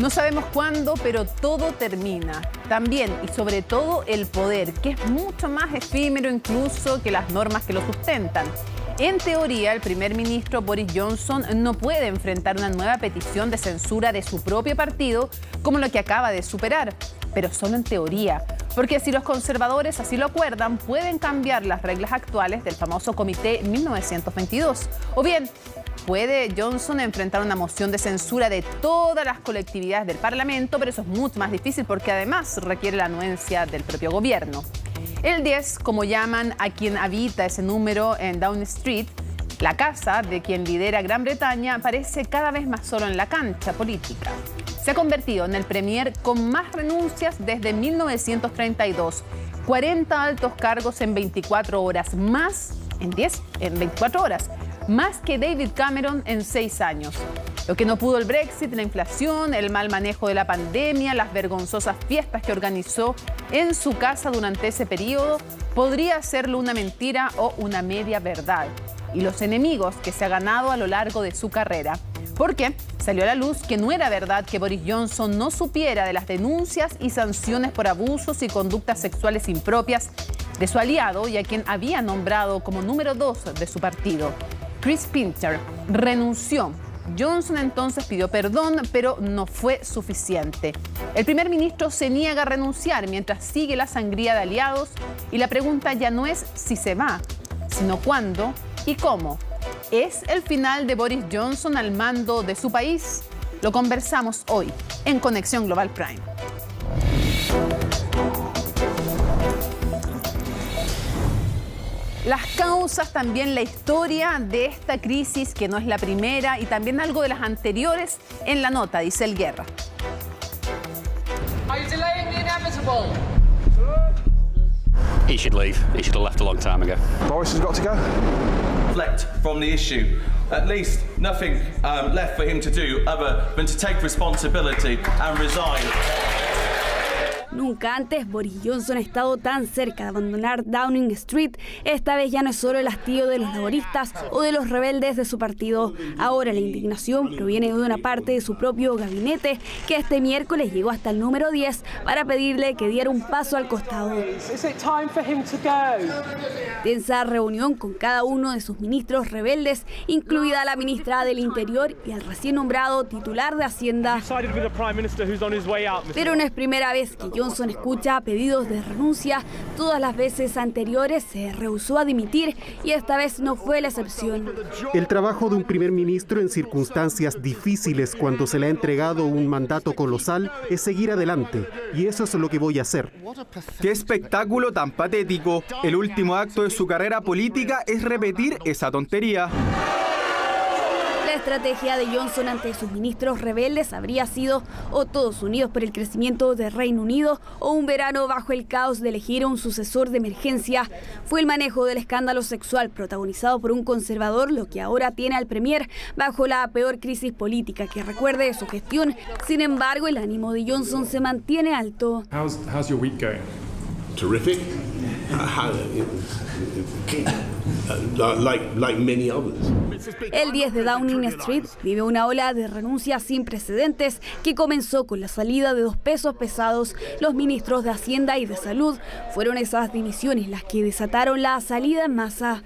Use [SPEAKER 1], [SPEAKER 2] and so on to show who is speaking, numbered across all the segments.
[SPEAKER 1] No sabemos cuándo, pero todo termina. También y sobre todo el poder, que es mucho más efímero incluso que las normas que lo sustentan. En teoría, el primer ministro Boris Johnson no puede enfrentar una nueva petición de censura de su propio partido como lo que acaba de superar, pero solo en teoría, porque si los conservadores así lo acuerdan, pueden cambiar las reglas actuales del famoso Comité 1922. O bien, puede Johnson enfrentar una moción de censura de todas las colectividades del Parlamento, pero eso es mucho más difícil porque además requiere la anuencia del propio gobierno. El 10, como llaman a quien habita ese número en Downing Street, la casa de quien lidera Gran Bretaña, parece cada vez más solo en la cancha política. Se ha convertido en el premier con más renuncias desde 1932. 40 altos cargos en 24 horas, más en 24 horas, más que David Cameron en 6 años. Lo que no pudo el Brexit, la inflación, el mal manejo de la pandemia, las vergonzosas fiestas que organizó en su casa durante ese periodo, podría hacerlo una mentira o una media verdad. Y los enemigos que se ha ganado a lo largo de su carrera. Porque salió a la luz que no era verdad que Boris Johnson no supiera de las denuncias y sanciones por abusos y conductas sexuales impropias de su aliado y a quien había nombrado como número 2 de su partido. Chris Pinter renunció. Johnson entonces pidió perdón, pero no fue suficiente. El primer ministro se niega a renunciar mientras sigue la sangría de aliados y la pregunta ya no es si se va, sino cuándo y cómo. ¿Es el final de Boris Johnson al mando de su país? Lo conversamos hoy en Conexión Global Prime. Las causas, también la historia de esta crisis, que no es la primera, y también algo de las anteriores en la nota, dice el Guerra.
[SPEAKER 2] Are you delaying the inevitable?
[SPEAKER 3] He should leave. He should have left a long time ago.
[SPEAKER 4] Boris has got to go.
[SPEAKER 5] Deflect from the issue. At least nothing left for him to do other than to take responsibility and resign.
[SPEAKER 6] Nunca antes Boris Johnson ha estado tan cerca de abandonar Downing Street. Esta vez ya no es solo el hastío de los laboristas o de los rebeldes de su partido. Ahora la indignación proviene de una parte de su propio gabinete que este miércoles llegó hasta el número 10 para pedirle que diera un paso al costado. Tensa reunión con cada uno de sus ministros rebeldes, incluida la ministra del Interior y el recién nombrado titular de Hacienda. Pero no es primera vez que Johnson escucha pedidos de renuncia. Todas las veces anteriores se rehusó a dimitir y esta vez no fue la excepción.
[SPEAKER 7] El trabajo de un primer ministro en circunstancias difíciles cuando se le ha entregado un mandato colosal es seguir adelante y eso es lo que voy a hacer.
[SPEAKER 8] ¡Qué espectáculo tan patético! El último acto de su carrera política es repetir esa tontería.
[SPEAKER 6] La estrategia de Johnson ante sus ministros rebeldes habría sido o todos unidos por el crecimiento del Reino Unido o un verano bajo el caos de elegir a un sucesor de emergencia. Fue el manejo del escándalo sexual protagonizado por un conservador lo que ahora tiene al premier bajo la peor crisis política que recuerde su gestión. Sin embargo, el ánimo de Johnson se mantiene alto.
[SPEAKER 9] How's your week going?
[SPEAKER 10] Terrific. Like many others.
[SPEAKER 6] El 10 de Downing Street vive una ola de renuncias sin precedentes que comenzó con la salida de 2 pesos pesados. Los ministros de Hacienda y de Salud fueron esas dimisiones las que desataron la salida en masa.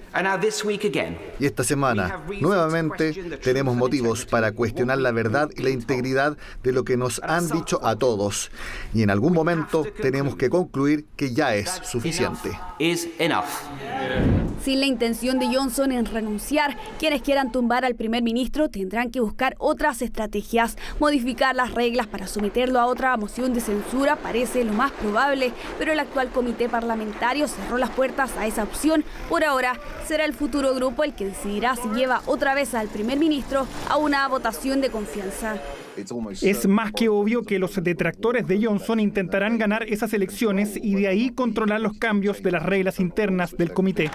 [SPEAKER 11] Y esta semana, nuevamente, tenemos motivos para cuestionar la verdad y la integridad de lo que nos han dicho a todos. Y en algún momento tenemos que concluir que ya es suficiente.
[SPEAKER 6] Sin la intención de Johnson en renunciar, quienes quieran tumbar al primer ministro tendrán que buscar otras estrategias. Modificar las reglas para someterlo a otra moción de censura parece lo más probable, pero el actual comité parlamentario cerró las puertas a esa opción. Por ahora, será el futuro grupo el que decidirá si lleva otra vez al primer ministro a una votación de confianza.
[SPEAKER 12] Es más que obvio que los detractores de Johnson intentarán ganar esas elecciones y de ahí controlar los cambios de las reglas internas del comité.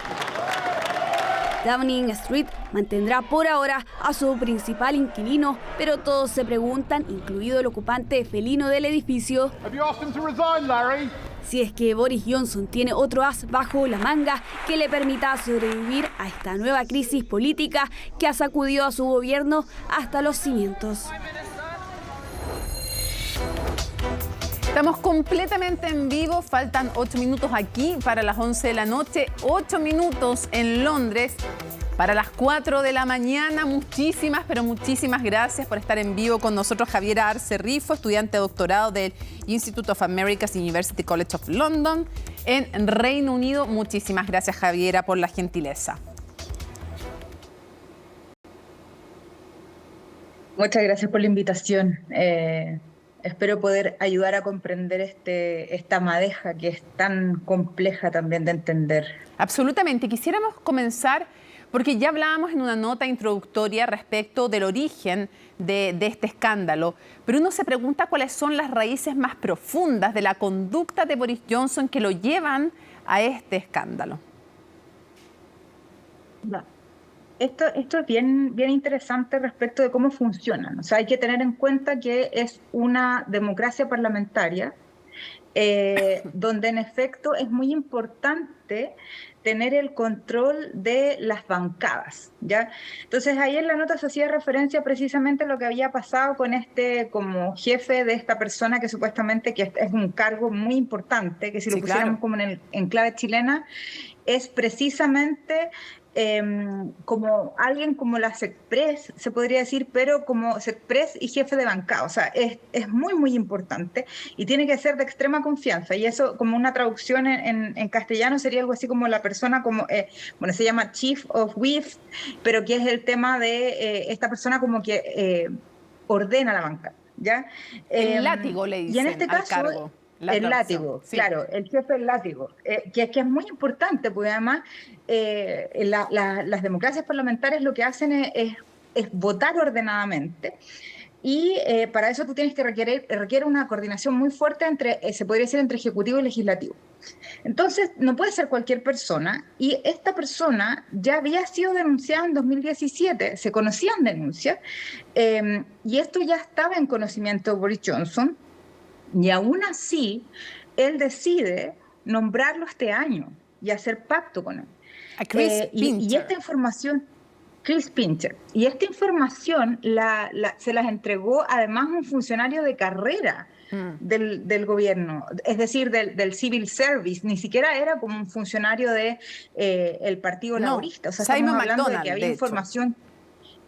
[SPEAKER 6] Downing Street mantendrá por ahora a su principal inquilino, pero todos se preguntan, incluido el ocupante felino del edificio, si es que Boris Johnson tiene otro as bajo la manga que le permita sobrevivir a esta nueva crisis política que ha sacudido a su gobierno hasta los cimientos.
[SPEAKER 1] Estamos completamente en vivo, faltan 8 minutos aquí para las 11 de la noche, 8 minutos en Londres para las 4 de la mañana. Muchísimas, pero muchísimas gracias por estar en vivo con nosotros. Javiera Arce Rifo, estudiante de doctorado del Institute of Americas University College of London en Reino Unido. Muchísimas gracias, Javiera, por la gentileza.
[SPEAKER 2] Muchas gracias por la invitación. Espero poder ayudar a comprender esta madeja que es tan compleja también de entender.
[SPEAKER 1] Absolutamente. Quisiéramos comenzar porque ya hablábamos en una nota introductoria respecto del origen de este escándalo, pero uno se pregunta cuáles son las raíces más profundas de la conducta de Boris Johnson que lo llevan a este escándalo.
[SPEAKER 2] Esto es bien interesante respecto de cómo funcionan. O sea, hay que tener en cuenta que es una democracia parlamentaria donde en efecto es muy importante tener el control de las bancadas, ¿ya? Entonces ahí en la nota se hacía referencia precisamente a lo que había pasado con como jefe de esta persona que supuestamente que es un cargo muy importante, que si lo pusiéramos como en clave chilena, es precisamente como alguien como la SECPRES, se podría decir, pero como SECPRES y jefe de bancada. O sea, es muy, muy importante y tiene que ser de extrema confianza. Y eso, como una traducción en castellano, sería algo así como la persona, como bueno, se llama Chief of Whip, pero que es el tema de esta persona como que ordena la banca, ¿ya?
[SPEAKER 1] El látigo le dicen
[SPEAKER 2] y en este caso,
[SPEAKER 1] al cargo.
[SPEAKER 2] El látigo, sí. Claro, el jefe del látigo, que es muy importante, porque además las democracias parlamentarias lo que hacen es votar ordenadamente, y para eso tú tienes que requiere una coordinación muy fuerte se podría decir, entre ejecutivo y legislativo. Entonces, no puede ser cualquier persona, y esta persona ya había sido denunciada en 2017, se conocían denuncias, y esto ya estaba en conocimiento de Boris Johnson. Y aún así, él decide nombrarlo este año y hacer pacto con él.
[SPEAKER 1] A Chris Pincher.
[SPEAKER 2] Y esta información, Chris Pincher, y esta información se las entregó además un funcionario de carrera del gobierno, es decir, del civil service, ni siquiera era como un funcionario del Partido Laborista. O sea, estamos hablando de que había información,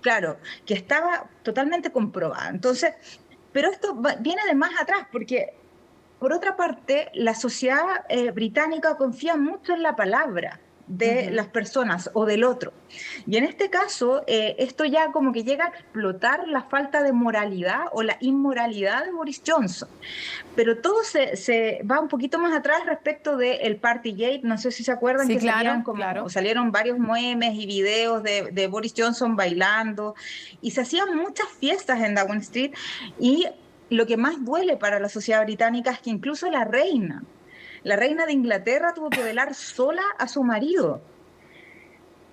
[SPEAKER 2] claro, que estaba totalmente comprobada. Entonces, pero esto viene de más atrás, porque, por otra parte, la sociedad británica confía mucho en la palabra de las personas o del otro. Y en este caso, esto ya como que llega a explotar la falta de moralidad o la inmoralidad de Boris Johnson. Pero todo se va un poquito más atrás respecto del Partygate. No sé si se acuerdan,
[SPEAKER 1] sí,
[SPEAKER 2] que
[SPEAKER 1] claro.
[SPEAKER 2] salieron varios memes y videos de Boris Johnson bailando, y se hacían muchas fiestas en Downing Street. Y lo que más duele para la sociedad británica es que incluso la reina de Inglaterra tuvo que velar sola a su marido,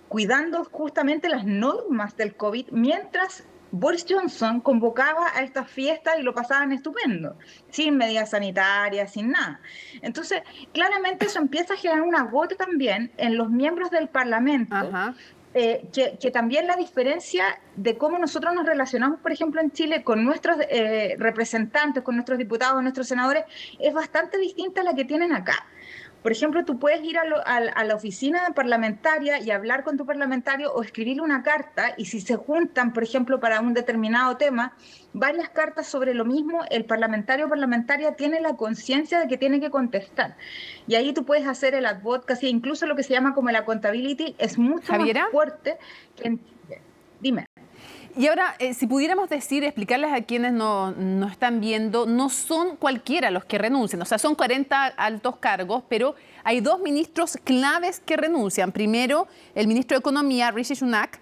[SPEAKER 2] cuidando justamente las normas del COVID, mientras Boris Johnson convocaba a estas fiestas y lo pasaban estupendo, sin medidas sanitarias, sin nada. Entonces, claramente eso empieza a generar un agotio también en los miembros del Parlamento.
[SPEAKER 1] Ajá.
[SPEAKER 2] Que también la diferencia de cómo nosotros nos relacionamos, por ejemplo, en Chile con nuestros representantes, con nuestros diputados, nuestros senadores, es bastante distinta a la que tienen acá. Por ejemplo, tú puedes ir a la oficina parlamentaria y hablar con tu parlamentario o escribirle una carta, y si se juntan, por ejemplo, para un determinado tema, varias cartas sobre lo mismo, el parlamentario o parlamentaria tiene la conciencia de que tiene que contestar. Y ahí tú puedes hacer el advocacy, incluso lo que se llama como la accountability, es mucho más fuerte que en Chile. Dime.
[SPEAKER 1] Y ahora, si pudiéramos explicarles a quienes no están viendo, no son cualquiera los que renuncian. O sea, son 40 altos cargos, pero hay 2 ministros claves que renuncian. Primero, el ministro de Economía, Rishi Sunak,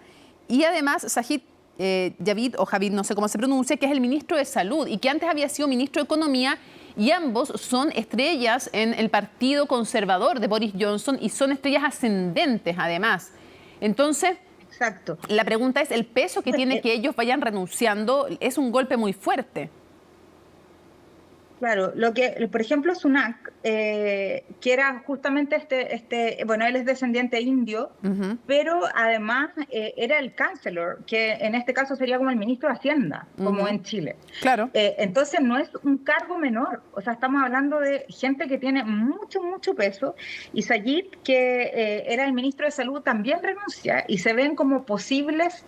[SPEAKER 1] y además Sajid Javid, o Javid, no sé cómo se pronuncia, que es el ministro de Salud y que antes había sido ministro de Economía, y ambos son estrellas en el Partido Conservador de Boris Johnson y son estrellas ascendentes además. Entonces,
[SPEAKER 2] exacto,
[SPEAKER 1] la pregunta es, el peso que tiene que ellos vayan renunciando es un golpe muy fuerte.
[SPEAKER 2] Claro, lo que, por ejemplo, Sunak, que era justamente bueno, él es descendiente indio, pero además era el chancellor, que en este caso sería como el ministro de Hacienda, como en Chile.
[SPEAKER 1] Claro.
[SPEAKER 2] Entonces no es un cargo menor, o sea, estamos hablando de gente que tiene mucho, mucho peso, y Sayid, que era el ministro de Salud, también renuncia, y se ven como posibles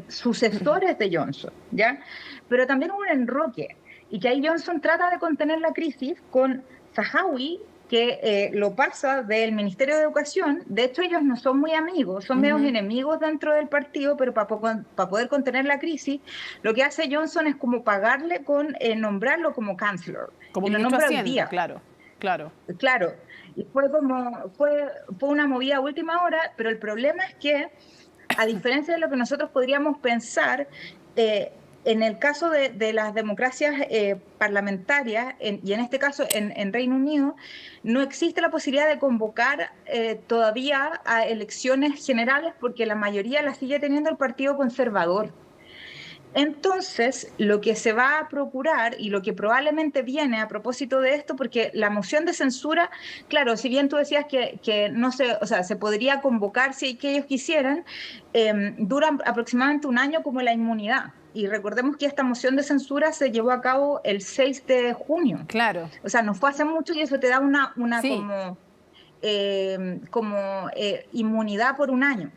[SPEAKER 2] sucesores de Johnson, ¿ya? Pero también hubo un enroque, y que ahí Johnson trata de contener la crisis con Zahawi, que lo pasa del Ministerio de Educación. De hecho, ellos no son muy amigos, son medios enemigos dentro del partido, pero para poder contener la crisis, lo que hace Johnson es como pagarle con nombrarlo como chancellor.
[SPEAKER 1] Como
[SPEAKER 2] y lo
[SPEAKER 1] ministro de
[SPEAKER 2] nombra hoy
[SPEAKER 1] Hacienda,
[SPEAKER 2] día.
[SPEAKER 1] Claro.
[SPEAKER 2] Y fue una movida a última hora, pero el problema es que, a diferencia de lo que nosotros podríamos pensar, en el caso de las democracias parlamentarias, y en este caso en Reino Unido, no existe la posibilidad de convocar todavía a elecciones generales, porque la mayoría la sigue teniendo el Partido Conservador. Entonces, lo que se va a procurar, y lo que probablemente viene a propósito de esto, porque la moción de censura, claro, si bien tú decías que no se, o sea, se podría convocar si que ellos quisieran, dura aproximadamente un año como la inmunidad. Y recordemos que esta moción de censura se llevó a cabo el 6 de junio.
[SPEAKER 1] Claro.
[SPEAKER 2] O sea, no fue hace mucho, y eso te da una
[SPEAKER 1] sí.
[SPEAKER 2] como inmunidad por un año.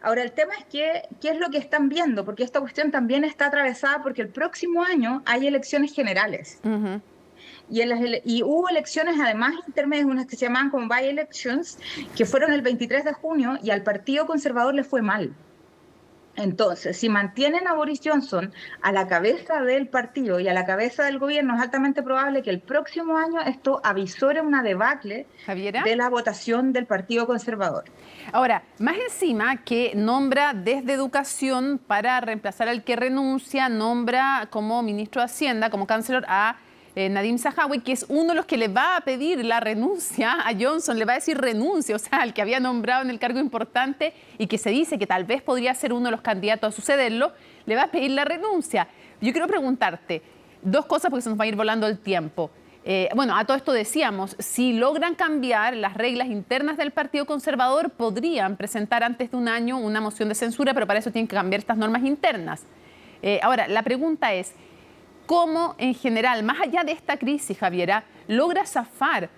[SPEAKER 2] Ahora, el tema es ¿qué es lo que están viendo? Porque esta cuestión también está atravesada porque el próximo año hay elecciones generales. Y hubo elecciones además intermedias, unas que se llamaban como by-elections, que fueron el 23 de junio, y al Partido Conservador le fue mal. Entonces, si mantienen a Boris Johnson a la cabeza del partido y a la cabeza del gobierno, es altamente probable que el próximo año esto avisore una debacle de la votación del Partido Conservador.
[SPEAKER 1] Ahora, más encima que nombra desde Educación para reemplazar al que renuncia, nombra como ministro de Hacienda, como canciller a Nadhim Zahawi, que es uno de los que le va a pedir la renuncia a Johnson, le va a decir renuncia, o sea, al que había nombrado en el cargo importante y que se dice que tal vez podría ser uno de los candidatos a sucederlo, le va a pedir la renuncia. Yo quiero preguntarte dos cosas porque se nos va a ir volando el tiempo. Bueno, a todo esto decíamos, si logran cambiar las reglas internas del Partido Conservador, podrían presentar antes de un año una moción de censura, pero para eso tienen que cambiar estas normas internas. Ahora, la pregunta es, ¿cómo en general, más allá de esta crisis, Javiera, logra zafar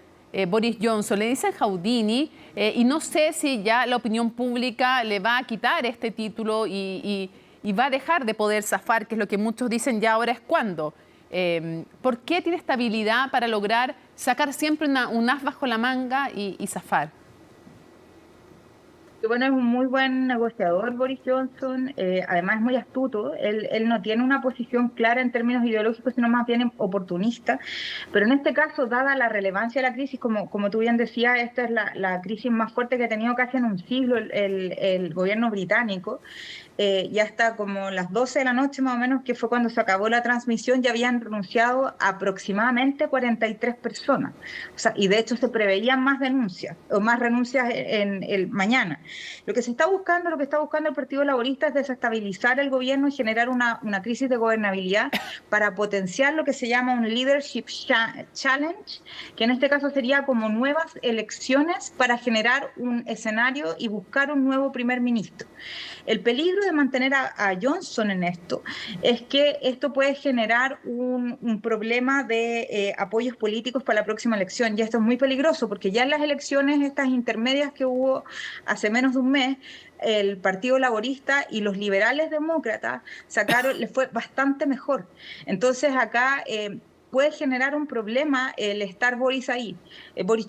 [SPEAKER 1] Boris Johnson? Le dicen Houdini y no sé si ya la opinión pública le va a quitar este título y va a dejar de poder zafar, que es lo que muchos dicen ya ahora es cuándo. ¿Por qué tiene esta habilidad para lograr sacar siempre un as bajo la manga y zafar?
[SPEAKER 2] Bueno, es un muy buen negociador Boris Johnson, además es muy astuto, él no tiene una posición clara en términos ideológicos, sino más bien oportunista, pero en este caso, dada la relevancia de la crisis, como tú bien decías, esta es la crisis más fuerte que ha tenido casi en un siglo el gobierno británico, y hasta como las 12 de la noche más o menos, que fue cuando se acabó la transmisión, ya habían renunciado aproximadamente 43 personas, o sea, y de hecho se preveían más denuncias, o más renuncias en el mañana. Lo que está buscando el Partido Laborista es desestabilizar el gobierno y generar una crisis de gobernabilidad para potenciar lo que se llama un leadership challenge, que en este caso sería como nuevas elecciones para generar un escenario y buscar un nuevo primer ministro. El peligro de mantener a Johnson en esto es que esto puede generar un problema de apoyos políticos para la próxima elección, y esto es muy peligroso porque ya en las elecciones estas intermedias que hubo hace menos de un mes, el Partido Laborista y los liberales demócratas les fue bastante mejor. Entonces acá puede generar un problema el estar Boris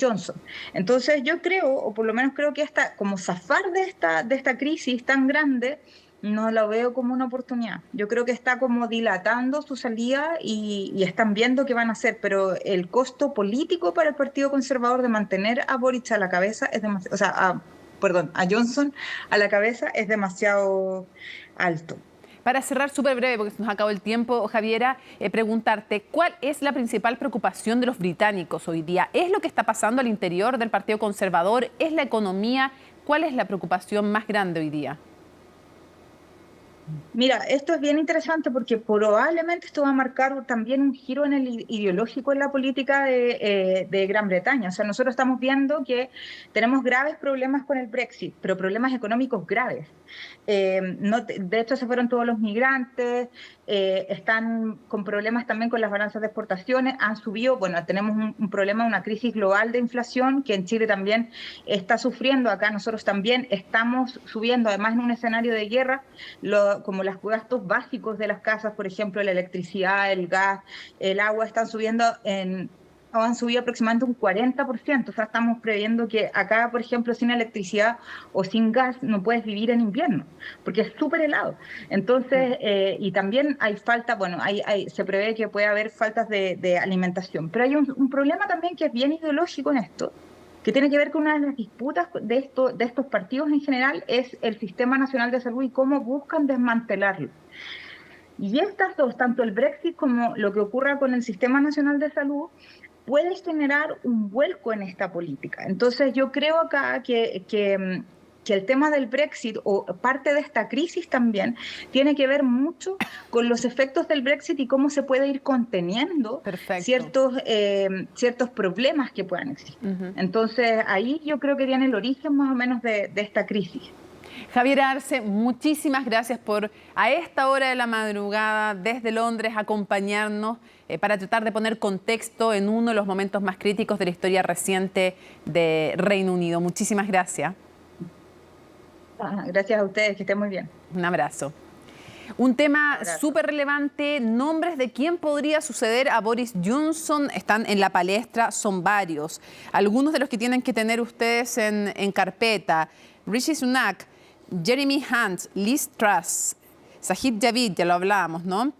[SPEAKER 2] Johnson. Entonces yo creo, o por lo menos creo que como zafar de esta crisis tan grande, no lo veo como una oportunidad. Yo creo que está como dilatando su salida y están viendo qué van a hacer, pero el costo político para el Partido Conservador de mantener a Boris a la cabeza es demasiado, o sea, a Johnson a la cabeza es demasiado alto.
[SPEAKER 1] Para cerrar súper breve, porque se nos acabó el tiempo, Javiera, preguntarte, ¿cuál es la principal preocupación de los británicos hoy día? ¿Es lo que está pasando al interior del Partido Conservador? ¿Es la economía? ¿Cuál es la preocupación más grande hoy día?
[SPEAKER 2] Mira, esto es bien interesante porque probablemente esto va a marcar también un giro en el ideológico en la política de Gran Bretaña. O sea, nosotros estamos viendo que tenemos graves problemas con el Brexit, pero problemas económicos graves. De hecho, se fueron todos los migrantes, están con problemas también con las balanzas de exportaciones, han subido, bueno, tenemos un problema, una crisis global de inflación que en Chile también está sufriendo, acá nosotros también estamos subiendo, además en un escenario de guerra, como los gastos básicos de las casas, por ejemplo, la electricidad, el gas, el agua, han subido aproximadamente un 40%, o sea, estamos previendo que acá, por ejemplo, sin electricidad o sin gas no puedes vivir en invierno, porque es súper helado. Entonces, y también hay falta, bueno, se prevé que puede haber faltas de alimentación, pero hay un problema también que es bien ideológico en esto, que tiene que ver con una de las disputas de estos partidos en general, es el Sistema Nacional de Salud y cómo buscan desmantelarlo. Y estas dos, tanto el Brexit como lo que ocurra con el Sistema Nacional de Salud, puede generar un vuelco en esta política. Entonces yo creo acá que el tema del Brexit o parte de esta crisis también tiene que ver mucho con los efectos del Brexit y cómo se puede ir conteniendo ciertos problemas que puedan existir. Entonces ahí yo creo que viene el origen más o menos de esta crisis.
[SPEAKER 1] Javier Arce, muchísimas gracias por a esta hora de la madrugada desde Londres acompañarnos para tratar de poner contexto en uno de los momentos más críticos de la historia reciente de Reino Unido. Muchísimas gracias.
[SPEAKER 2] Gracias a ustedes, que estén muy bien.
[SPEAKER 1] Un abrazo. Un tema súper relevante, nombres de quién podría suceder a Boris Johnson están en la palestra, son varios. Algunos de los que tienen que tener ustedes en carpeta: Rishi Sunak, Jeremy Hunt, Liz Truss, Sajid Javid, ya lo hablábamos, ¿no?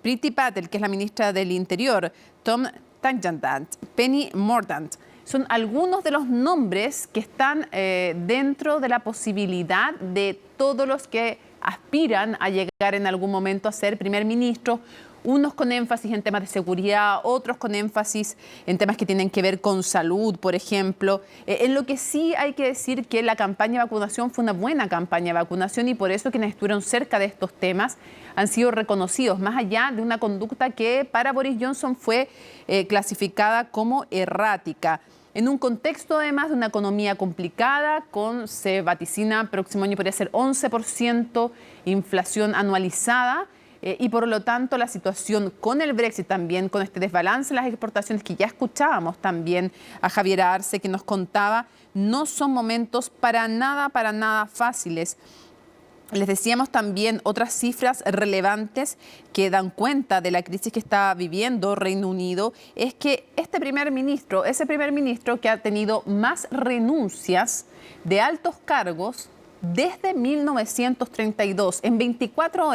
[SPEAKER 1] Priti Patel, que es la ministra del Interior, Tom Tangandant, Penny Mordaunt. Son algunos de los nombres que están dentro de la posibilidad de todos los que aspiran a llegar en algún momento a ser primer ministro, unos con énfasis en temas de seguridad, otros con énfasis en temas que tienen que ver con salud, por ejemplo. En lo que sí hay que decir que la campaña de vacunación fue una buena campaña de vacunación y por eso quienes estuvieron cerca de estos temas han sido reconocidos, más allá de una conducta que para Boris Johnson fue clasificada como errática. En un contexto además de una economía complicada, se vaticina próximo año podría ser 11% inflación anualizada, y por lo tanto la situación con el Brexit también, con este desbalance en las exportaciones que ya escuchábamos también a Javier Arce que nos contaba, no son momentos para nada fáciles. Les decíamos también otras cifras relevantes que dan cuenta de la crisis que está viviendo Reino Unido, es que ese primer ministro que ha tenido más renuncias de altos cargos desde 1932, en 24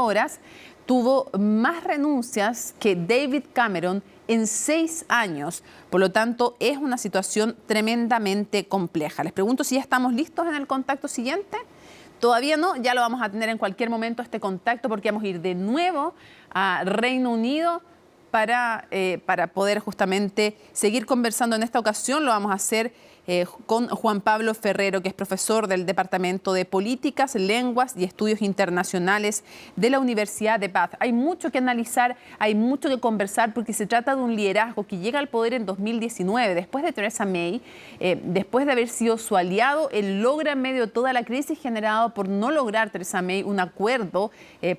[SPEAKER 1] horas tuvo más renuncias que David Cameron en 6 años. Por lo tanto, es una situación tremendamente compleja. Les pregunto si ya estamos listos en el contacto siguiente. Todavía no, ya lo vamos a tener en cualquier momento este contacto porque vamos a ir de nuevo a Reino Unido para poder justamente seguir conversando. En esta ocasión lo vamos a hacer con Juan Pablo Ferrero, que es profesor del Departamento de Políticas, Lenguas y Estudios Internacionales de la Universidad de Bath. Hay mucho que analizar, hay mucho que conversar porque se trata de un liderazgo que llega al poder en 2019, después de Theresa May, después de haber sido su aliado, él logra en medio de toda la crisis generada por no lograr Theresa May un acuerdo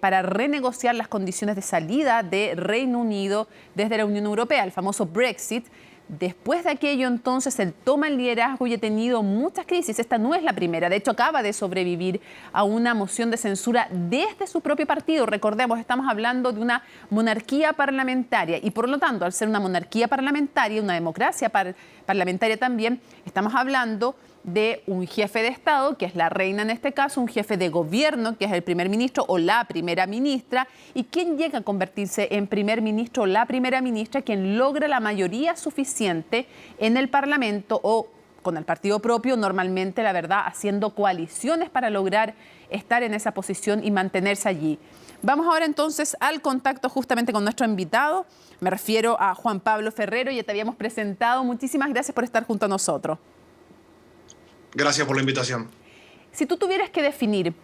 [SPEAKER 1] para renegociar las condiciones de salida de Reino Unido desde la Unión Europea, el famoso Brexit. Después de aquello, entonces, él toma el liderazgo y ha tenido muchas crisis. Esta no es la primera. De hecho, acaba de sobrevivir a una moción de censura desde su propio partido. Recordemos, estamos hablando de una monarquía parlamentaria y, por lo tanto, al ser una monarquía parlamentaria, una democracia parlamentaria también, estamos hablando de un jefe de Estado, que es la reina en este caso, un jefe de gobierno, que es el primer ministro o la primera ministra, y quien llega a convertirse en primer ministro o la primera ministra, quien logra la mayoría suficiente en el Parlamento o con el partido propio, normalmente, la verdad, haciendo coaliciones para lograr estar en esa posición y mantenerse allí. Vamos ahora entonces al contacto justamente con nuestro invitado. Me refiero a Juan Pablo Ferrero, ya te habíamos presentado. Muchísimas gracias por estar junto a nosotros.
[SPEAKER 4] Gracias por la invitación.
[SPEAKER 1] Si tú tuvieras que definir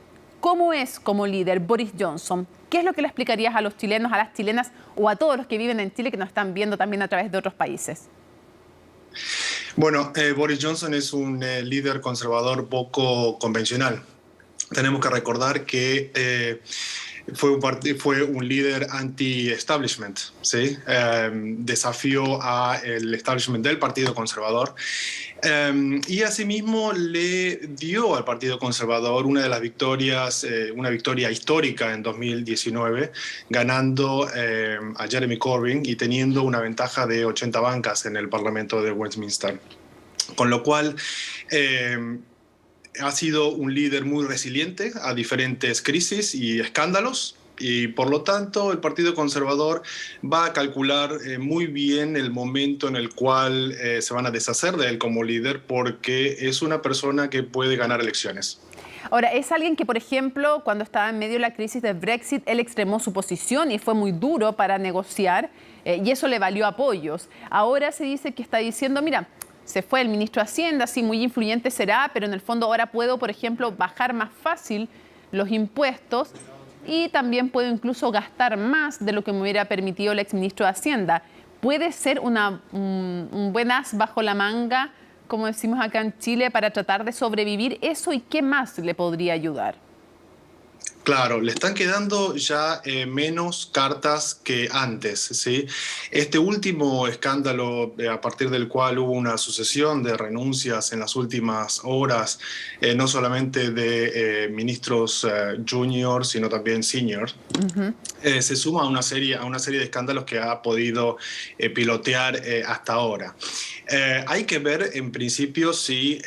[SPEAKER 1] ¿Cómo es como líder Boris Johnson? ¿Qué es lo que le explicarías a los chilenos, a las chilenas o a todos los que viven en Chile que nos están viendo también a través de otros países?
[SPEAKER 4] Bueno, Boris Johnson es un líder conservador poco convencional. Tenemos que recordar que fue un líder anti-establishment, ¿sí? Desafió al establishment del Partido Conservador y asimismo le dio al Partido Conservador una de las victorias, una victoria histórica en 2019, ganando a Jeremy Corbyn y teniendo una ventaja de 80 bancas en el Parlamento de Westminster. Con lo cual ha sido un líder muy resiliente a diferentes crisis y escándalos y por lo tanto el Partido Conservador va a calcular muy bien el momento en el cual se van a deshacer de él como líder porque es una persona que puede ganar elecciones.
[SPEAKER 1] Ahora, es alguien que, por ejemplo, cuando estaba en medio de la crisis del Brexit, él extremó su posición y fue muy duro para negociar y eso le valió apoyos. Ahora se dice que está diciendo, mira, se fue el ministro de Hacienda, sí, muy influyente será, pero en el fondo ahora puedo, por ejemplo, bajar más fácil los impuestos y también puedo incluso gastar más de lo que me hubiera permitido el exministro de Hacienda. ¿Puede ser un buen as bajo la manga, como decimos acá en Chile, para tratar de sobrevivir eso y qué más le podría ayudar?
[SPEAKER 4] Claro, le están quedando ya menos cartas que antes, ¿sí? Este último escándalo, a partir del cual hubo una sucesión de renuncias en las últimas horas, no solamente de ministros junior, sino también senior, se suma a una serie de escándalos que ha podido pilotear hasta ahora. Hay que ver en principio si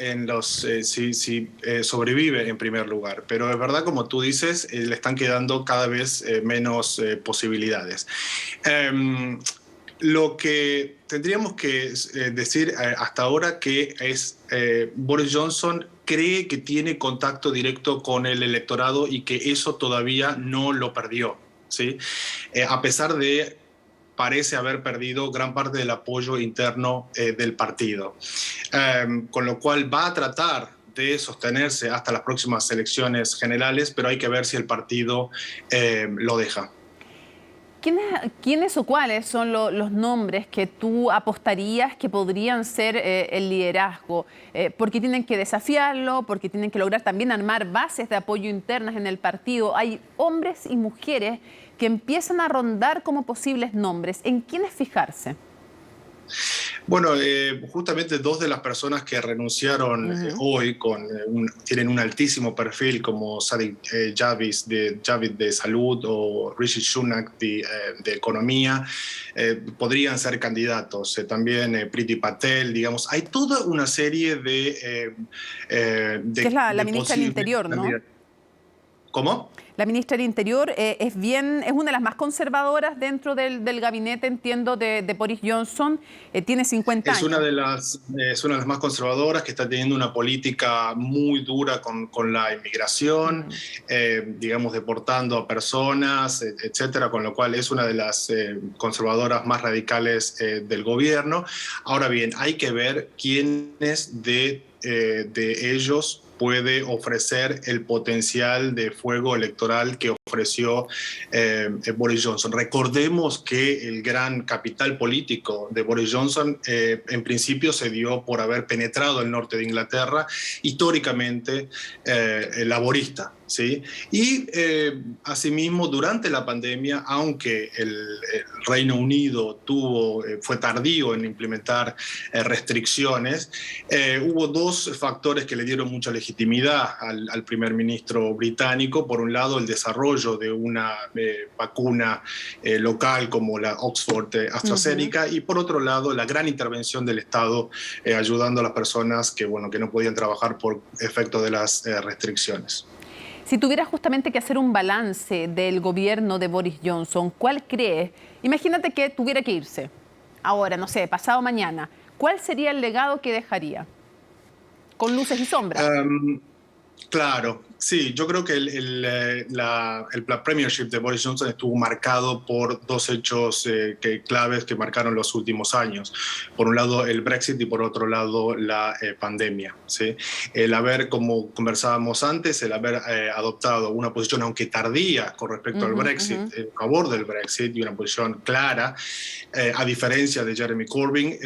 [SPEAKER 4] sobrevive en primer lugar, pero es verdad, como tú dices, le están quedando cada vez menos posibilidades. Lo que tendríamos que decir hasta ahora que es Boris Johnson cree que tiene contacto directo con el electorado y que eso todavía no lo perdió, ¿sí? A pesar de parece haber perdido gran parte del apoyo interno del partido. Con lo cual va a tratar de sostenerse hasta las próximas elecciones generales, pero hay que ver si el partido lo deja.
[SPEAKER 1] ¿Quiénes o cuáles son los nombres que tú apostarías que podrían ser el liderazgo? Porque tienen que desafiarlo, porque tienen que lograr también armar bases de apoyo internas en el partido. Hay hombres y mujeres que empiezan a rondar como posibles nombres. ¿En quiénes fijarse?
[SPEAKER 4] Bueno, justamente dos de las personas que renunciaron hoy tienen un altísimo perfil, como Sadiq Javid de Salud o Rishi Sunak de Economía, podrían ser candidatos. También Priti Patel, digamos. Hay toda una serie de
[SPEAKER 1] que es la ministra del Interior, ¿no?
[SPEAKER 4] ¿Cómo?
[SPEAKER 1] La ministra del Interior es una de las más conservadoras dentro del gabinete, entiendo, de Boris Johnson. Tiene 50 años.
[SPEAKER 4] Es una de las más conservadoras que está teniendo una política muy dura con la inmigración, digamos, deportando a personas, etcétera, con lo cual es una de las conservadoras más radicales del gobierno. Ahora bien, hay que ver quiénes de ellos puede ofrecer el potencial de fuego electoral que ofreció Boris Johnson. Recordemos que el gran capital político de Boris Johnson en principio se dio por haber penetrado el norte de Inglaterra, históricamente laborista, ¿sí? Y asimismo, durante la pandemia, aunque el Reino Unido fue tardío en implementar restricciones, hubo dos factores que le dieron mucha legitimidad al primer ministro británico. Por un lado, el desarrollo de una vacuna local como la Oxford AstraZeneca, y por otro lado, la gran intervención del Estado ayudando a las personas que no podían trabajar por efecto de las restricciones.
[SPEAKER 1] Si tuvieras justamente que hacer un balance del gobierno de Boris Johnson, ¿cuál crees? Imagínate que tuviera que irse ahora, no sé, pasado mañana. ¿Cuál sería el legado que dejaría? Con luces y sombras.
[SPEAKER 4] Claro, sí, yo creo que el premiership de Boris Johnson estuvo marcado por dos hechos claves que marcaron los últimos años. Por un lado el Brexit y por otro lado la pandemia. ¿Sí? El haber, como conversábamos antes, el haber adoptado una posición, aunque tardía, con respecto al Brexit, en favor del Brexit, y una posición clara, a diferencia de Jeremy Corbyn,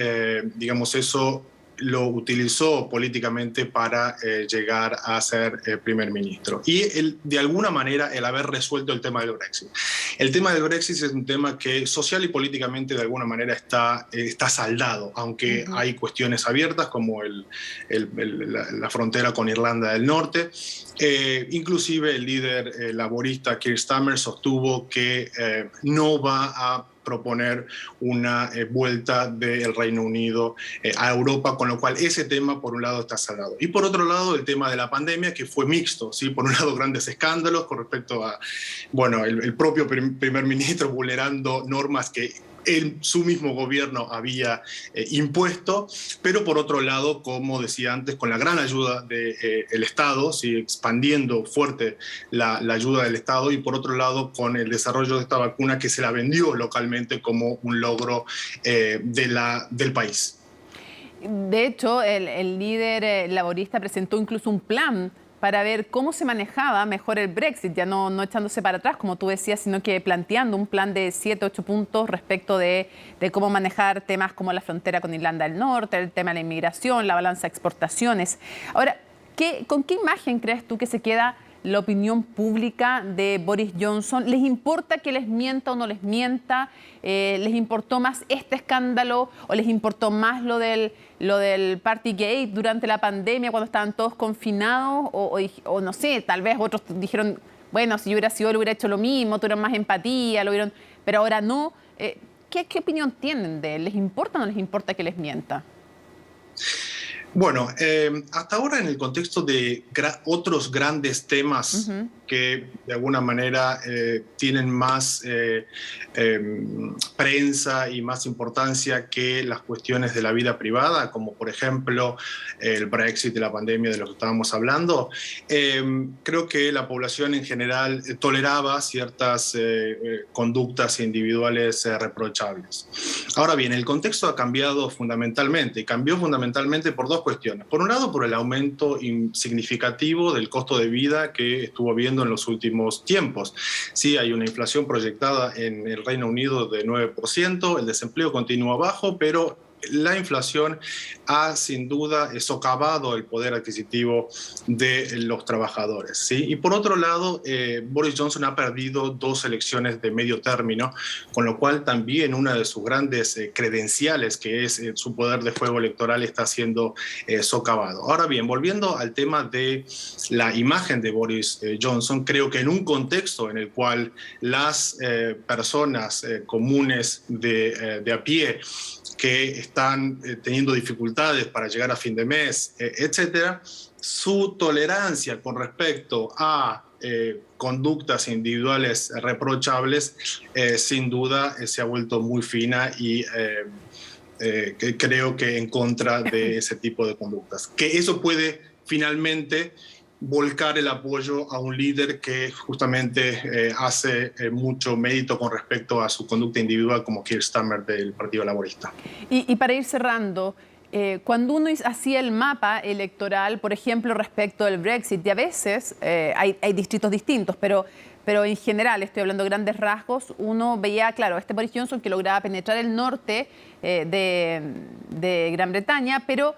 [SPEAKER 4] digamos, eso lo utilizó políticamente para llegar a ser primer ministro. Y de alguna manera el haber resuelto el tema del Brexit. El tema del Brexit es un tema que social y políticamente de alguna manera está saldado, aunque hay cuestiones abiertas como la frontera con Irlanda del Norte. Inclusive el líder laborista Keir Starmer sostuvo que no va a proponer una vuelta del Reino Unido a Europa, con lo cual ese tema por un lado está saldado. Y por otro lado el tema de la pandemia, que fue mixto, ¿sí? Por un lado grandes escándalos con respecto a, bueno, el propio primer ministro vulnerando normas que su mismo gobierno había impuesto, pero por otro lado, como decía antes, con la gran ayuda del Estado, ¿sí? Expandiendo fuerte la ayuda del Estado, y por otro lado con el desarrollo de esta vacuna que se la vendió localmente como un logro del país.
[SPEAKER 1] De hecho, el líder laborista presentó incluso un plan para ver cómo se manejaba mejor el Brexit, ya no echándose para atrás, como tú decías, sino que planteando un plan de 7, 8 puntos respecto de cómo manejar temas como la frontera con Irlanda del Norte, el tema de la inmigración, la balanza de exportaciones. Ahora, ¿con qué imagen crees tú que se queda la opinión pública de Boris Johnson? ¿Les importa que les mienta o no les mienta? ¿Les importó más este escándalo o les importó más lo del Partygate durante la pandemia cuando estaban todos confinados? O no sé, tal vez otros dijeron, bueno, si yo hubiera sido, le hubiera hecho lo mismo, tuvieron más empatía, pero ahora no. ¿Qué opinión tienen de él? ¿Les importa o no les importa que les mienta?
[SPEAKER 4] Bueno, hasta ahora en el contexto de otros grandes temas que de alguna manera tienen más prensa y más importancia que las cuestiones de la vida privada, como por ejemplo el Brexit y la pandemia de lo que estábamos hablando, creo que la población en general toleraba ciertas conductas individuales reprochables. Ahora bien, el contexto ha cambiado fundamentalmente, y cambió fundamentalmente por dos cuestiones. Por un lado, por el aumento significativo del costo de vida que estuvo habiendo en los últimos tiempos. Sí, hay una inflación proyectada en el Reino Unido de 9%, el desempleo continúa bajo, pero la inflación ha sin duda socavado el poder adquisitivo de los trabajadores, ¿sí? Y por otro lado, Boris Johnson ha perdido 2 elecciones de medio término, con lo cual también una de sus grandes credenciales, que es su poder de fuego electoral, está siendo socavado. Ahora bien, volviendo al tema de la imagen de Boris Johnson, creo que en un contexto en el cual las personas comunes de a pie que están teniendo dificultades para llegar a fin de mes, etcétera, su tolerancia con respecto a conductas individuales reprochables, sin duda se ha vuelto muy fina y creo que en contra de ese tipo de conductas. Que eso puede finalmente volcar el apoyo a un líder que justamente hace mucho mérito con respecto a su conducta individual, como Keir Starmer del Partido Laborista. Y
[SPEAKER 1] para ir cerrando, cuando uno hacía el mapa electoral, por ejemplo, respecto del Brexit, y a veces hay distritos distintos, pero en general, estoy hablando de grandes rasgos, uno veía, claro, este Boris Johnson que lograba penetrar el norte de Gran Bretaña, pero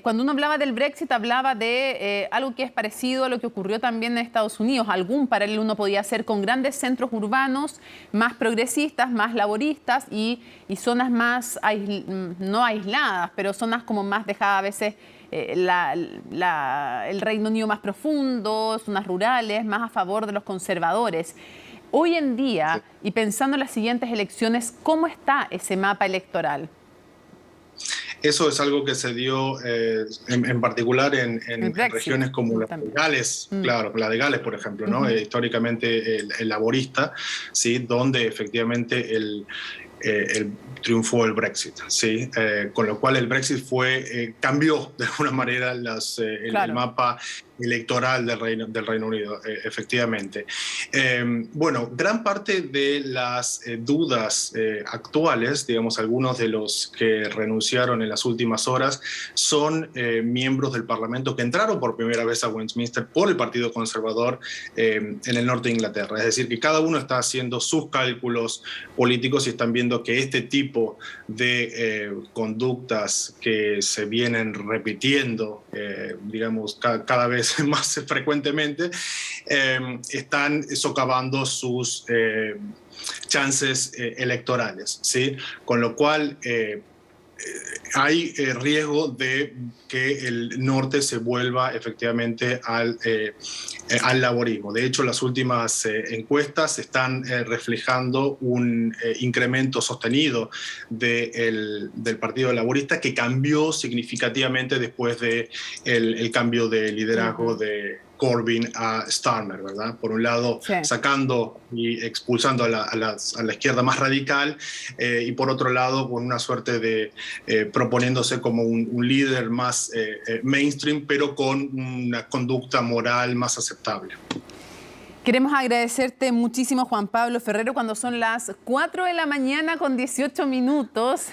[SPEAKER 1] cuando uno hablaba del Brexit, hablaba de algo que es parecido a lo que ocurrió también en Estados Unidos. Algún paralelo uno podía hacer con grandes centros urbanos más progresistas, más laboristas y zonas más, no aisladas, pero zonas como más dejadas a veces el Reino Unido más profundo, zonas rurales, más a favor de los conservadores. Hoy en día, y pensando en las siguientes elecciones, ¿cómo está ese mapa electoral?
[SPEAKER 4] Eso es algo que se dio en particular en regiones como las de Gales, claro, la de Gales, por ejemplo, ¿no? Históricamente el laborista, ¿sí? Donde efectivamente triunfó el Brexit, ¿sí? Con lo cual el Brexit cambió de alguna manera el mapa electoral del Reino Unido, efectivamente. Bueno, gran parte de las dudas actuales, digamos, algunos de los que renunciaron en las últimas horas, son miembros del Parlamento que entraron por primera vez a Westminster por el Partido Conservador en el norte de Inglaterra. Es decir, que cada uno está haciendo sus cálculos políticos y están viendo que este tipo de conductas que se vienen repitiendo, digamos, cada vez más frecuentemente, están socavando sus chances electorales, ¿sí? Con lo cual hay riesgo de que el norte se vuelva efectivamente al laborismo. De hecho, las últimas encuestas están reflejando un incremento sostenido del Partido Laborista, que cambió significativamente después del cambio de liderazgo de Corbyn a Starmer, ¿verdad? Por un lado, sacando y expulsando a la izquierda más radical, y por otro lado, con una suerte de proponiéndose como un líder más mainstream, pero con una conducta moral más aceptable.
[SPEAKER 1] Queremos agradecerte muchísimo, Juan Pablo Ferrero, cuando son las 4 de la mañana con 18 minutos.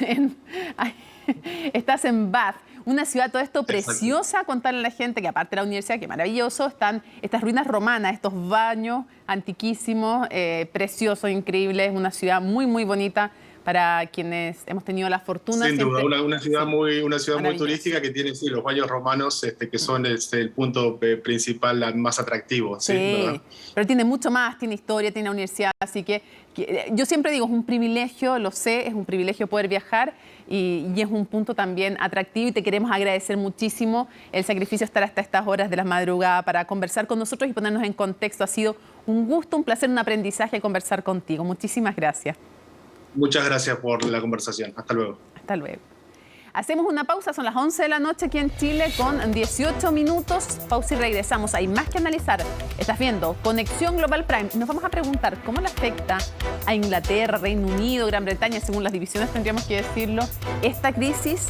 [SPEAKER 1] Estás en Bath. Una ciudad, todo esto preciosa, contarle a la gente que aparte de la universidad, que maravilloso, están estas ruinas romanas, estos baños antiquísimos, preciosos, increíbles, una ciudad muy, muy bonita para quienes hemos tenido la fortuna.
[SPEAKER 4] Sin duda, una ciudad muy turística que tiene los baños romanos que son el punto principal más atractivo.
[SPEAKER 1] Sí, pero tiene mucho más, tiene historia, tiene una universidad, así que yo siempre digo, es un privilegio, lo sé, es un privilegio poder viajar y es un punto también atractivo y te queremos agradecer muchísimo el sacrificio de estar hasta estas horas de la madrugada para conversar con nosotros y ponernos en contexto. Ha sido un gusto, un placer, un aprendizaje conversar contigo. Muchísimas gracias.
[SPEAKER 4] Muchas gracias por la conversación. Hasta luego.
[SPEAKER 1] Hasta luego. Hacemos una pausa, son las 11 de la noche aquí en Chile con 18 minutos. Pausa y regresamos. Hay más que analizar. Estás viendo Conexión Global Prime. Nos vamos a preguntar cómo le afecta a Inglaterra, Reino Unido, Gran Bretaña, según las divisiones tendríamos que decirlo, esta crisis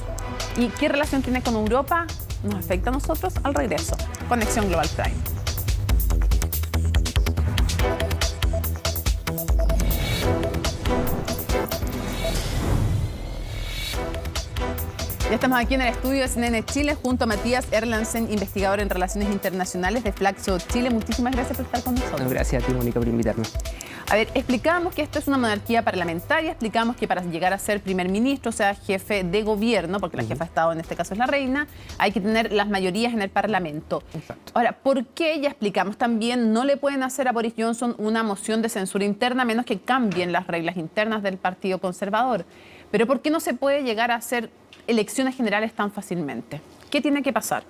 [SPEAKER 1] y qué relación tiene con Europa. ¿Nos afecta a nosotros? Al regreso. Conexión Global Prime. Ya estamos aquí en el estudio de CNN Chile junto a Matías Erlandsen, investigador en Relaciones Internacionales de Flaxo Chile. Muchísimas gracias por estar con nosotros.
[SPEAKER 9] Gracias a ti, Mónica, por invitarme.
[SPEAKER 1] A ver, explicábamos que esto es una monarquía parlamentaria, explicábamos que para llegar a ser primer ministro, o sea, jefe de gobierno, porque la jefa de Estado en este caso es la reina, hay que tener las mayorías en el Parlamento.
[SPEAKER 9] Exacto.
[SPEAKER 1] Ahora, ¿por qué? Ya explicamos también, no le pueden hacer a Boris Johnson una moción de censura interna, a menos que cambien las reglas internas del Partido Conservador. Pero ¿por qué no se puede llegar a hacer elecciones generales tan fácilmente? ¿Qué tiene que pasar?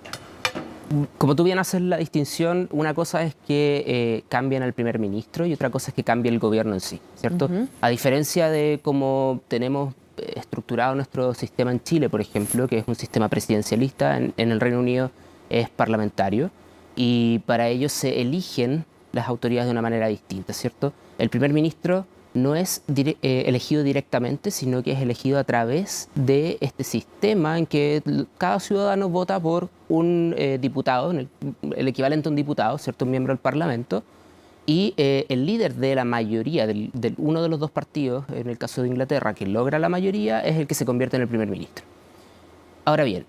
[SPEAKER 9] Como tú bien haces la distinción, una cosa es que cambien al primer ministro y otra cosa es que cambie el gobierno en sí, ¿cierto? A diferencia de cómo tenemos estructurado nuestro sistema en Chile, por ejemplo, que es un sistema presidencialista, en el Reino Unido es parlamentario y para ello se eligen las autoridades de una manera distinta, ¿cierto? El primer ministro no es elegido directamente, sino que es elegido a través de este sistema en que cada ciudadano vota por un diputado, el equivalente a un diputado, ¿cierto? Un miembro del Parlamento, y el líder de la mayoría, de uno de los dos partidos, en el caso de Inglaterra, que logra la mayoría, es el que se convierte en el primer ministro. Ahora bien,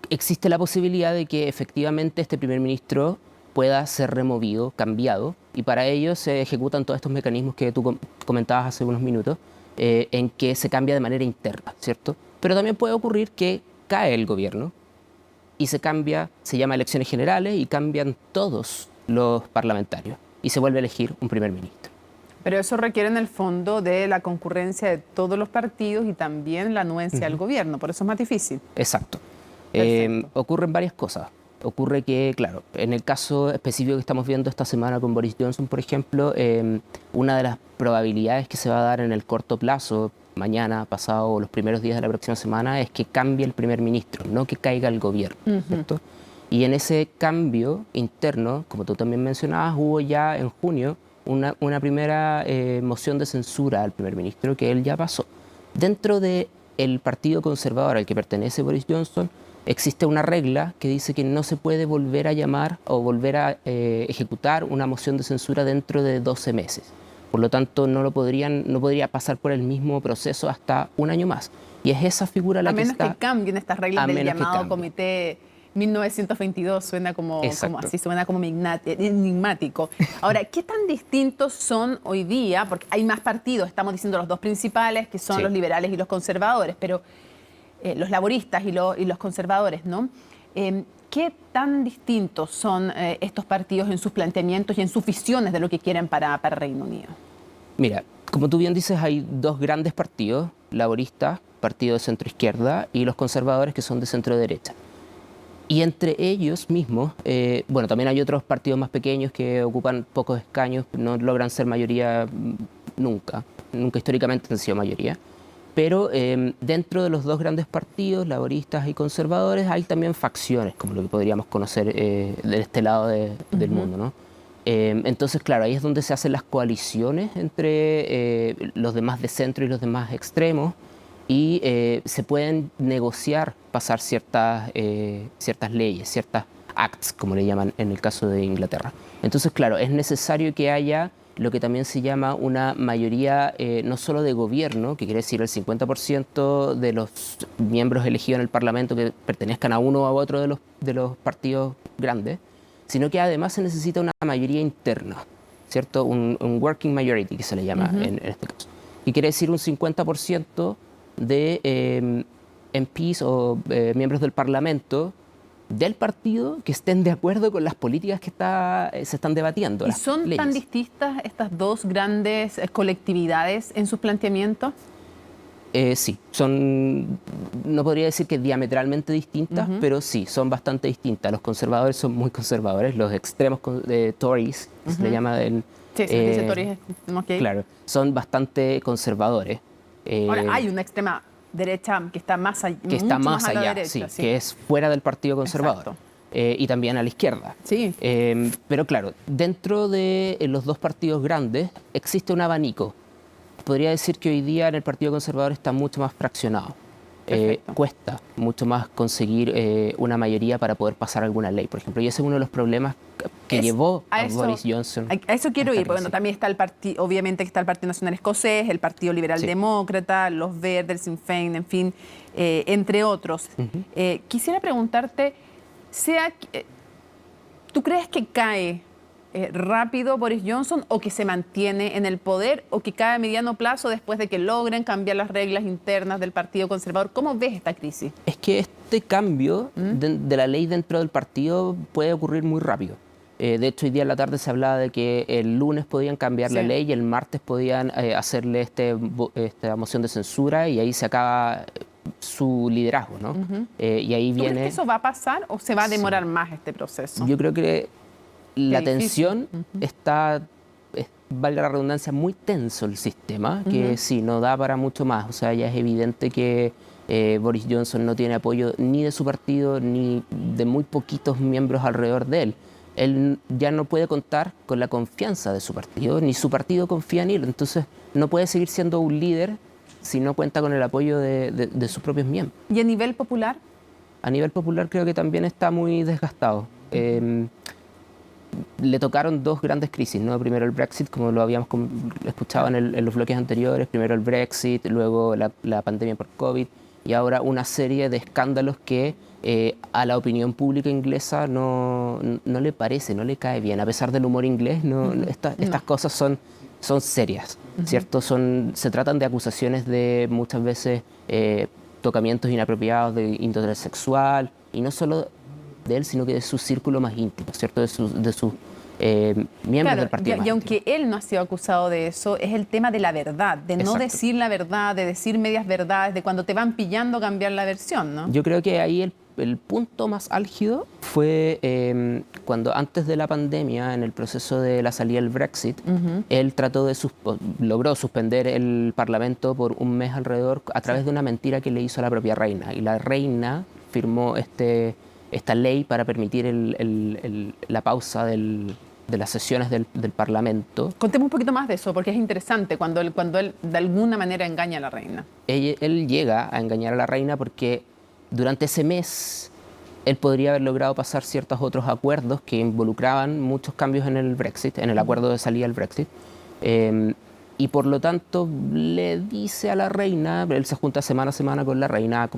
[SPEAKER 9] existe la posibilidad de que efectivamente este primer ministro pueda ser removido, cambiado, y para ello se ejecutan todos estos mecanismos que tú comentabas hace unos minutos, en que se cambia de manera interna, ¿cierto? Pero también puede ocurrir que cae el gobierno y se llama elecciones generales y cambian todos los parlamentarios y se vuelve a elegir un primer ministro.
[SPEAKER 1] Pero eso requiere en el fondo de la concurrencia de todos los partidos y también la anuencia del gobierno, por eso es más difícil.
[SPEAKER 9] Exacto. Ocurren varias cosas. Ocurre que, claro, en el caso específico que estamos viendo esta semana con Boris Johnson, por ejemplo, una de las probabilidades que se va a dar en el corto plazo, mañana, pasado o los primeros días de la próxima semana, es que cambie el primer ministro, no que caiga el gobierno, ¿cierto? Y en ese cambio interno, como tú también mencionabas, hubo ya en junio una primera moción de censura al primer ministro que él ya pasó. Dentro del Partido Conservador al que pertenece Boris Johnson, existe una regla que dice que no se puede volver a llamar o volver a ejecutar una moción de censura dentro de 12 meses. Por lo tanto, no podría pasar por el mismo proceso hasta un año más. Y es esa figura la que está...
[SPEAKER 1] A menos que cambien estas reglas del llamado Comité 1922, suena como enigmático. Ahora, ¿qué tan distintos son hoy día? Porque hay más partidos, estamos diciendo los dos principales, que son los liberales y los conservadores, pero los laboristas y los conservadores, ¿no? ¿Qué tan distintos son estos partidos en sus planteamientos y en sus visiones de lo que quieren para Reino Unido?
[SPEAKER 9] Mira, como tú bien dices, hay dos grandes partidos, laboristas, partido de centro-izquierda, y los conservadores, que son de centro-derecha. Y entre ellos mismos, bueno, también hay otros partidos más pequeños que ocupan pocos escaños, no logran ser mayoría nunca históricamente han sido mayoría. Pero dentro de los dos grandes partidos, laboristas y conservadores, hay también facciones, como lo que podríamos conocer de este lado del mundo, ¿no? Entonces, claro, ahí es donde se hacen las coaliciones entre los demás de centro y los demás extremos, y se pueden negociar, pasar ciertas leyes, ciertas acts, como le llaman en el caso de Inglaterra. Entonces, claro, es necesario que haya lo que también se llama una mayoría no solo de gobierno, que quiere decir el 50% de los miembros elegidos en el Parlamento que pertenezcan a uno u otro de los partidos grandes, sino que además se necesita una mayoría interna, ¿cierto? Un working majority, que se le llama en este caso. Y quiere decir un 50% de MPs o miembros del Parlamento del partido que estén de acuerdo con las políticas que se están debatiendo.
[SPEAKER 1] ¿Y son tan distintas estas dos grandes colectividades en sus planteamientos?
[SPEAKER 9] Sí, no podría decir que diametralmente distintas, pero sí, son bastante distintas. Los conservadores son muy conservadores, los extremos Tories, que se le llama
[SPEAKER 1] sí, se dice Tories, okay.
[SPEAKER 9] Claro, son bastante conservadores.
[SPEAKER 1] Ahora, hay una extrema derecha que está más allá.
[SPEAKER 9] Que está más allá, derecha, sí, que es fuera del Partido Conservador. Y también a la izquierda.
[SPEAKER 1] Sí.
[SPEAKER 9] Pero claro, dentro de los dos partidos grandes existe un abanico. Podría decir que hoy día en el Partido Conservador está mucho más fraccionado. Cuesta mucho más conseguir una mayoría para poder pasar alguna ley, por ejemplo. Y ese es uno de los problemas que llevó a Boris Johnson.
[SPEAKER 1] A eso quiero ir, porque bueno, también está el partido, obviamente que está el Partido Nacional Escocés, el Partido Liberal Demócrata, los Verdes, Sinn Féin, en fin, entre otros. Quisiera preguntarte, ¿tú crees que cae rápido Boris Johnson, o que se mantiene en el poder, o que cae a mediano plazo después de que logren cambiar las reglas internas del Partido Conservador? ¿Cómo ves esta crisis?
[SPEAKER 9] Es que este cambio de la ley dentro del partido puede ocurrir muy rápido. De hecho, hoy día en la tarde se hablaba de que el lunes podían cambiar la ley y el martes podían hacerle esta moción de censura, y ahí se acaba su liderazgo, ¿no? Y ahí
[SPEAKER 1] ¿Tú crees que eso va a pasar o se va a demorar más este proceso?
[SPEAKER 9] Yo creo que la tensión está, valga la redundancia, muy tenso el sistema, que sí, no da para mucho más. O sea, ya es evidente que Boris Johnson no tiene apoyo ni de su partido ni de muy poquitos miembros alrededor de él. Él ya no puede contar con la confianza de su partido, ni su partido confía en él. Entonces, no puede seguir siendo un líder si no cuenta con el apoyo de sus propios miembros.
[SPEAKER 1] ¿Y a nivel popular?
[SPEAKER 9] A nivel popular creo que también está muy desgastado. Le tocaron dos grandes crisis, ¿no? Primero el Brexit, como lo habíamos escuchado en los bloques anteriores, primero el Brexit, luego la pandemia por COVID, y ahora una serie de escándalos que a la opinión pública inglesa no le parece, no le cae bien. A pesar del humor inglés, estas cosas son serias, ¿cierto? Se tratan de acusaciones de muchas veces tocamientos inapropiados de índole sexual, y no solo de él, sino que de su círculo más íntimo, ¿cierto? De sus miembros del partido.
[SPEAKER 1] Y aunque él no ha sido acusado de eso, es el tema de la verdad, de no decir la verdad, de decir medias verdades, de cuando te van pillando cambiar la versión, ¿no?
[SPEAKER 9] Yo creo que ahí el punto más álgido fue cuando antes de la pandemia, en el proceso de la salida del Brexit, él logró suspender el Parlamento por un mes alrededor a través de una mentira que le hizo a la propia reina. Y la reina firmó esta ley para permitir la pausa de las sesiones del Parlamento.
[SPEAKER 1] Contemos un poquito más de eso, porque es interesante cuando él de alguna manera engaña a la reina.
[SPEAKER 9] Él llega a engañar a la reina porque durante ese mes él podría haber logrado pasar ciertos otros acuerdos que involucraban muchos cambios en el Brexit, en el acuerdo de salida del Brexit. Y por lo tanto le dice a la reina, él se junta semana a semana con la reina a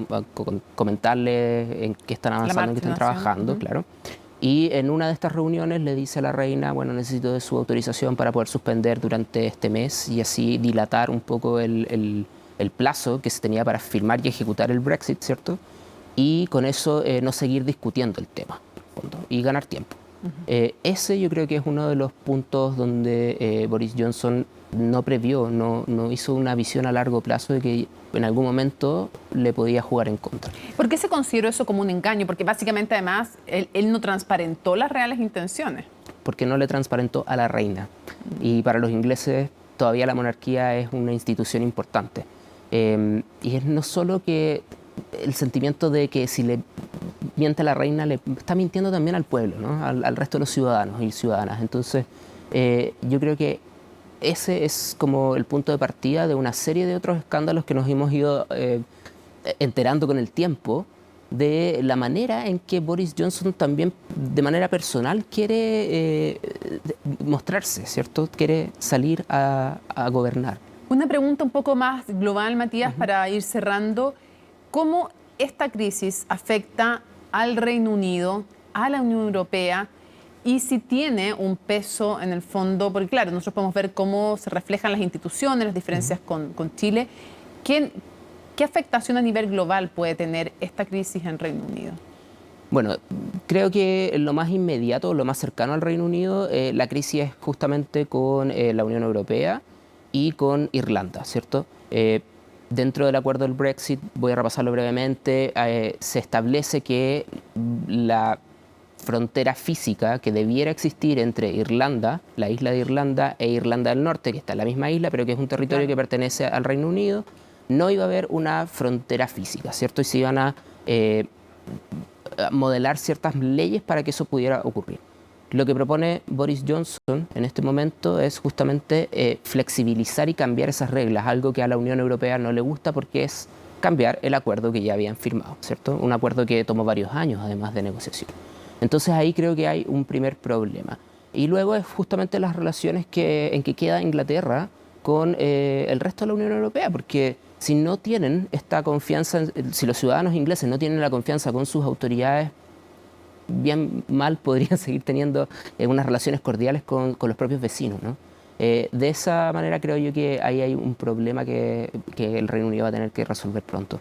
[SPEAKER 9] comentarle en qué están avanzando, en qué están trabajando, claro. Y en una de estas reuniones le dice a la reina, bueno, necesito de su autorización para poder suspender durante este mes y así dilatar un poco el plazo que se tenía para firmar y ejecutar el Brexit, ¿cierto? Y con eso no seguir discutiendo el tema, y ganar tiempo. Ese yo creo que es uno de los puntos donde Boris Johnson no previó, no hizo una visión a largo plazo de que en algún momento le podía jugar en contra.
[SPEAKER 1] ¿Por qué se consideró eso como un engaño? Porque básicamente además él no transparentó las reales intenciones.
[SPEAKER 9] Porque no le transparentó a la reina. Y para los ingleses todavía la monarquía es una institución importante. Y es no solo que el sentimiento de que si le miente a la reina, le está mintiendo también al pueblo, ¿no? al resto de los ciudadanos y ciudadanas. Entonces, yo creo que ese es como el punto de partida de una serie de otros escándalos que nos hemos ido enterando con el tiempo, de la manera en que Boris Johnson también de manera personal quiere mostrarse, ¿cierto? Quiere salir a gobernar.
[SPEAKER 1] Una pregunta un poco más global, Matías, para ir cerrando. ¿Cómo esta crisis afecta al Reino Unido, a la Unión Europea, y si tiene un peso en el fondo? Porque claro, nosotros podemos ver cómo se reflejan las instituciones, las diferencias con Chile. ¿Qué afectación a nivel global puede tener esta crisis en Reino Unido?
[SPEAKER 9] Bueno, creo que lo más inmediato, lo más cercano al Reino Unido, la crisis es justamente con la Unión Europea y con Irlanda, ¿cierto? Dentro del acuerdo del Brexit, voy a repasarlo brevemente, se establece que la frontera física que debiera existir entre Irlanda, la isla de Irlanda, e Irlanda del Norte, que está en la misma isla, pero que es un territorio que pertenece al Reino Unido, no iba a haber una frontera física, ¿cierto? Y se iban a modelar ciertas leyes para que eso pudiera ocurrir. Lo que propone Boris Johnson en este momento es justamente flexibilizar y cambiar esas reglas, algo que a la Unión Europea no le gusta porque es cambiar el acuerdo que ya habían firmado, ¿cierto? Un acuerdo que tomó varios años, además de negociación. Entonces ahí creo que hay un primer problema. Y luego es justamente las relaciones en que queda Inglaterra con el resto de la Unión Europea, porque si no tienen esta confianza, si los ciudadanos ingleses no tienen la confianza con sus autoridades, bien mal podrían seguir teniendo unas relaciones cordiales con los propios vecinos, ¿no? De esa manera creo yo que ahí hay un problema que el Reino Unido va a tener que resolver pronto.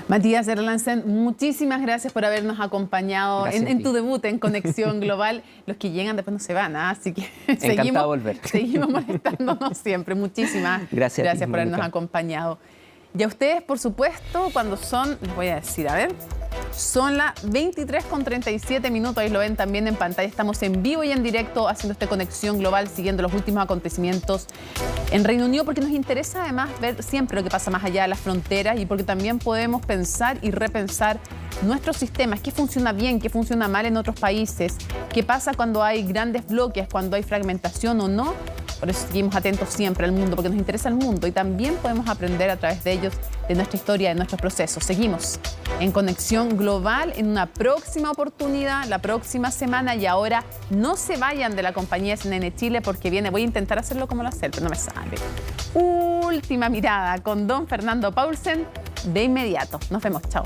[SPEAKER 1] Matías Erlandsen, muchísimas gracias por habernos acompañado en tu debut en Conexión Global. Los que llegan después no se van, ¿eh? Así que seguimos molestándonos siempre. Muchísimas gracias por habernos acompañado. Y a ustedes, por supuesto, cuando son, les voy a decir, a ver, son las 23:37, ahí lo ven también en pantalla. Estamos en vivo y en directo haciendo esta conexión global, siguiendo los últimos acontecimientos en Reino Unido, porque nos interesa además ver siempre lo que pasa más allá de las fronteras y porque también podemos pensar y repensar nuestros sistemas, qué funciona bien, qué funciona mal en otros países, qué pasa cuando hay grandes bloques, cuando hay fragmentación o no. Por eso seguimos atentos siempre al mundo, porque nos interesa el mundo y también podemos aprender a través de ellos, de nuestra historia, de nuestros procesos. Seguimos en Conexión Global en una próxima oportunidad, la próxima semana. Y ahora no se vayan de la compañía CNN Chile porque viene, voy a intentar hacerlo como lo hace, pero no me sale. Última mirada con don Fernando Paulsen de inmediato. Nos vemos, chao.